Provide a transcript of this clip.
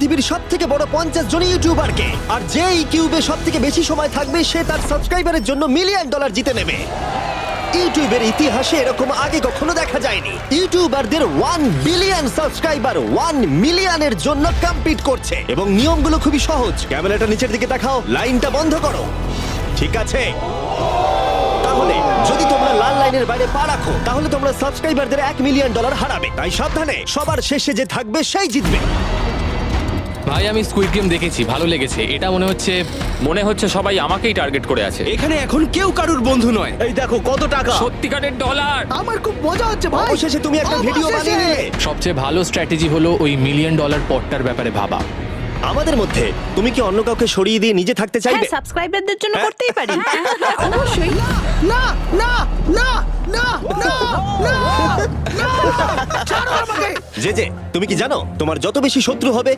পৃথিবীর সবথেকে বড় 50 জন ইউটিউবারকে। আর যে এই কিউবে সবথেকে বেশি সময় থাকবে সে তার সাবস্ক্রাইবারের জন্য $1 মিলিয়ন জিতে নেবে। ইউটিউবের ইতিহাসে এরকম আগে কখনো দেখা যায়নি। ইউটিউবারদের 1 বিলিয়ন সাবস্ক্রাইবার 1 মিলিয়নের জন্য কম্পিট করছে এবং নিয়মগুলো খুবই সহজ। ক্যামেরাটা নিচের দিকে দেখাও, লাইনটা বন্ধ করো। ঠিক আছে, তাহলে যদি তোমরা লাল লাইনের বাইরে পা রাখো তাহলে তোমরা সাবস্ক্রাইবারদের $1 মিলিয়ন হারাবে। তাই সাবধানে, সবার শেষে যে থাকবে সেই জিতবে। ভাই আমি স্কুইড গেম দেখেছি, ভালো লেগেছে। এটা মনে হচ্ছে সবাই আমাকেই টার্গেট করে আছে। এখানে এখন কেউ কারুর বন্ধু নয়। এই দেখো কত টাকা, সত্যিকারের ডলার। আমার খুব মজা হচ্ছে ভাই। অবশেষে তুমি একটা ভিডিও বানিয়ে নিলে। সবচেয়ে ভালো স্ট্র্যাটেজি হলো ওই $1 মিলিয়ন পটটার ব্যাপারে ভাবা। আমাদের মধ্যে তুমি কি অন্য কাউকে সরিয়ে দিয়ে নিজে থাকতে চাইবে? হ্যাঁ, সাবস্ক্রাইবারদের জন্য করতেই পারি। অবশ্যই। না না না না না না না, ছাড়ো আমাকে। যে তুমি কি জানো তোমার যত বেশি শত্রু হবে